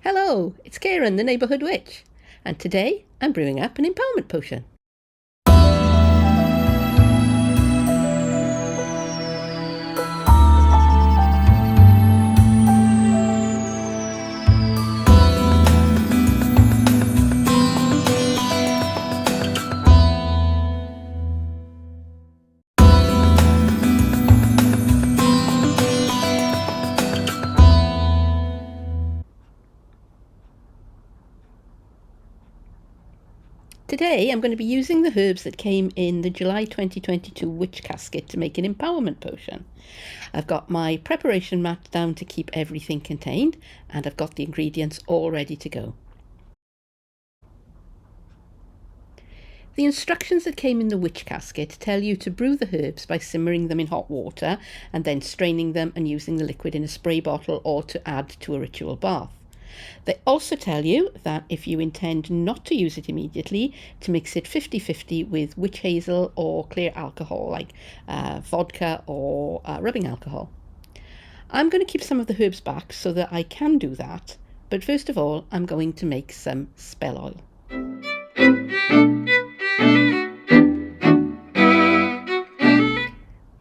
Hello, it's Karen, the neighbourhood witch, and today I'm brewing up an empowerment potion. Today I'm going to be using the herbs that came in the July 2022 Witch Casket to make an empowerment potion. I've got my preparation mat down to keep everything contained, and I've got the ingredients all ready to go. The instructions that came in the Witch Casket tell you to brew the herbs by simmering them in hot water and then straining them and using the liquid in a spray bottle or to add to a ritual bath. They also tell you that if you intend not to use it immediately, to mix it 50-50 with witch hazel or clear alcohol like vodka or rubbing alcohol. I'm going to keep some of the herbs back so that I can do that, but first of all I'm going to make some spell oil.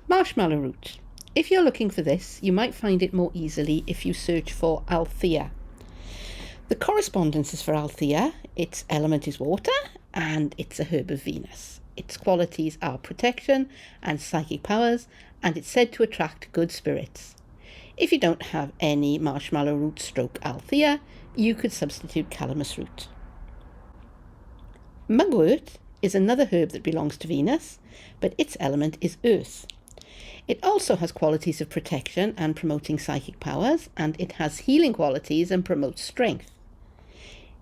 Marshmallow root. If you're looking for this, you might find it more easily if you search for Althea. The correspondences for Althea, its element is water and it's a herb of Venus. Its qualities are protection and psychic powers, and it's said to attract good spirits. If you don't have any marshmallow root stroke Althea, you could substitute calamus root. Mugwort is another herb that belongs to Venus, but its element is earth. It also has qualities of protection and promoting psychic powers, and it has healing qualities and promotes strength.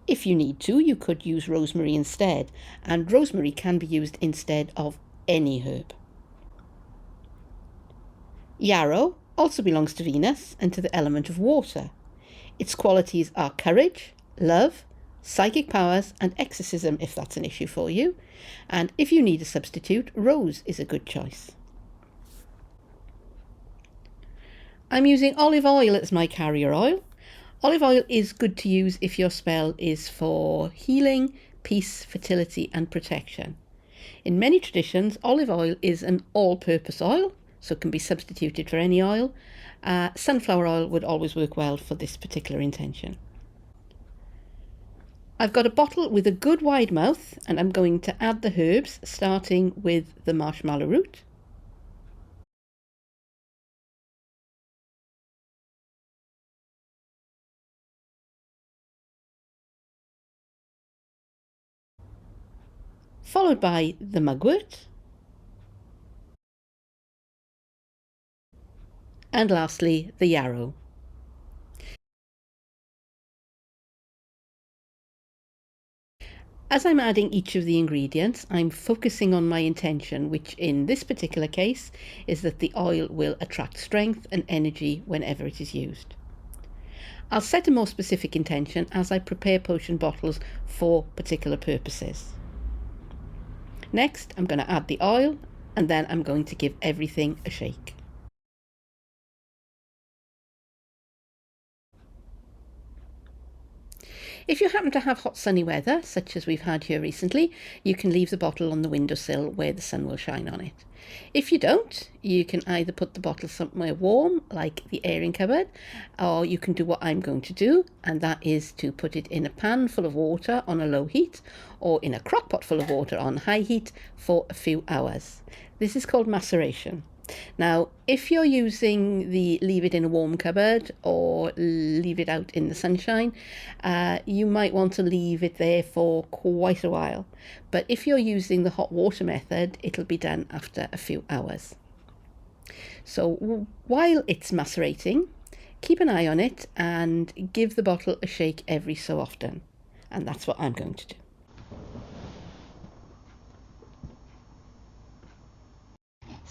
If you need to, you could use rosemary instead, and rosemary can be used instead of any herb. Yarrow also belongs to Venus and to the element of water. Its qualities are courage, love, psychic powers, and exorcism if that's an issue for you. And if you need a substitute, rose is a good choice. I'm using olive oil as my carrier oil. Olive oil is good to use if your spell is for healing, peace, fertility and protection. In many traditions, olive oil is an all-purpose oil, so it can be substituted for any oil. Sunflower oil would always work well for this particular intention. I've got a bottle with a good wide mouth, and I'm going to add the herbs, starting with the marshmallow root. Followed by the mugwort, and lastly the yarrow. As I'm adding each of the ingredients, I'm focusing on my intention, which in this particular case is that the oil will attract strength and energy whenever it is used. I'll set a more specific intention as I prepare potion bottles for particular purposes. Next, I'm going to add the oil, and then I'm going to give everything a shake. If you happen to have hot sunny weather, such as we've had here recently, you can leave the bottle on the windowsill where the sun will shine on it. If you don't, you can either put the bottle somewhere warm, like the airing cupboard, or you can do what I'm going to do, and that is to put it in a pan full of water on a low heat, or in a crock pot full of water on high heat for a few hours. This is called maceration. Now, if you're using the leave it in a warm cupboard or leave it out in the sunshine, you might want to leave it there for quite a while. But if you're using the hot water method, it'll be done after a few hours. So while it's macerating, keep an eye on it and give the bottle a shake every so often. And that's what I'm going to do.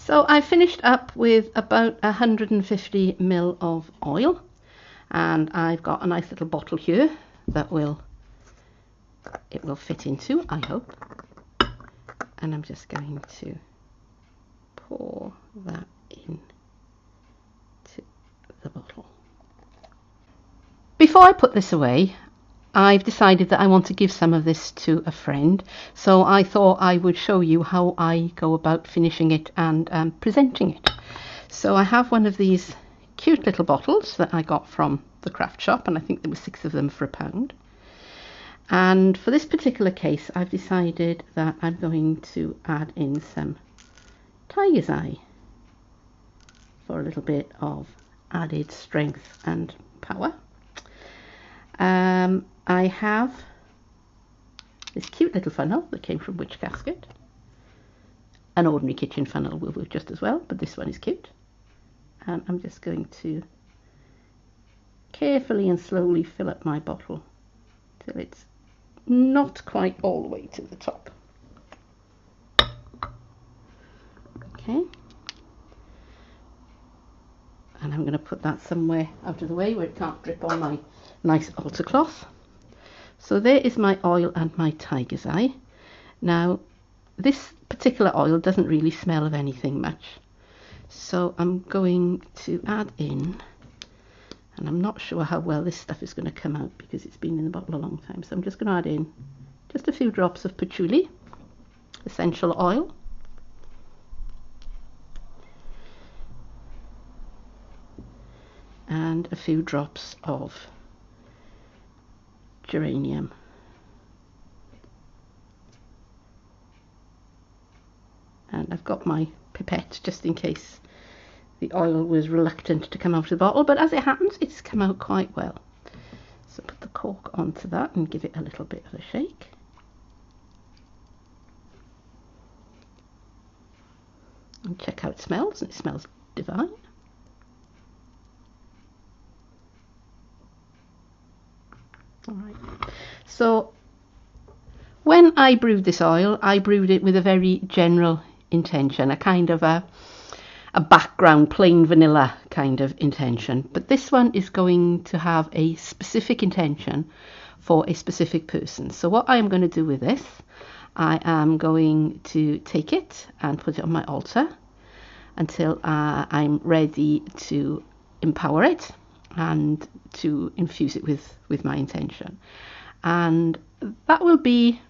So I finished up with about 150 ml of oil, and I've got a nice little bottle here that it will fit into, I hope. And I'm just going to pour that in to the bottle. before I put this away, I've decided that I want to give some of this to a friend, so I thought I would show you how I go about finishing it and presenting it. So I have one of these cute little bottles that I got from the craft shop, and I think there were 6 of them for £1. And for this particular case, I've decided that I'm going to add in some tiger's eye for a little bit of added strength and power. I have this cute little funnel that came from Witch Casket. An ordinary kitchen funnel will work just as well, but this one is cute. And I'm just going to carefully and slowly fill up my bottle till it's not quite all the way to the top. Okay. And I'm going to put that somewhere out of the way where it can't drip on my nice altar cloth. So there is my oil and my tiger's eye. Now, this particular oil doesn't really smell of anything much. So I'm going to add in, and I'm not sure how well this stuff is going to come out because it's been in the bottle a long time. So I'm just going to add in just a few drops of patchouli, essential oil. And a few drops of geranium. And I've got my pipette just in case the oil was reluctant to come out of the bottle, but as it happens, it's come out quite well. So put the cork onto that and give it a little bit of a shake. And check how it smells, and it smells divine. All right. So when I brewed this oil, I brewed it with a very general intention, a kind of a background, plain vanilla kind of intention. But this one is going to have a specific intention for a specific person. So what I am going to do with this, I am going to take it and put it on my altar until I'm ready to empower it and to infuse it with my intention. And that will be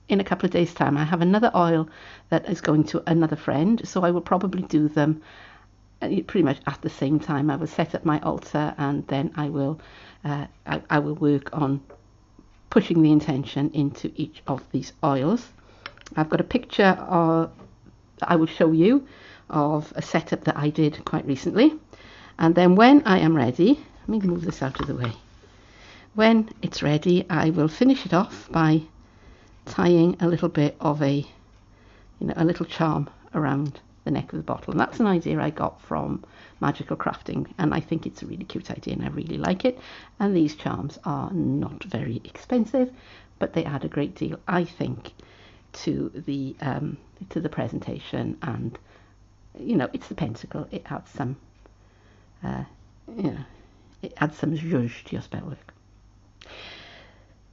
in a couple of days' time. I have another oil that is going to another friend, so I will probably do them pretty much at the same time. I will set up my altar, and then I will work on pushing the intention into each of these oils. I've got a picture that I will show you of a setup that I did quite recently, and then when I am ready, let me move this out of the way. When it's ready, I will finish it off by tying a little bit of a little charm around the neck of the bottle. And that's an idea I got from Magical Crafting, and I think it's a really cute idea and I really like it. And these charms are not very expensive, but they add a great deal, I think, to the presentation. And it's the pentacle. It adds some it adds some zhuzh to your spellwork.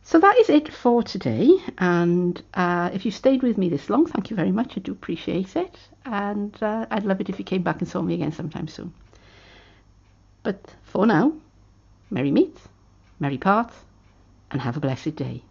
So that is it for today, and if you stayed with me this long, thank you very much. I do appreciate it, and I'd love it if you came back and saw me again sometime soon. But for now, merry meet, merry part, and have a blessed day.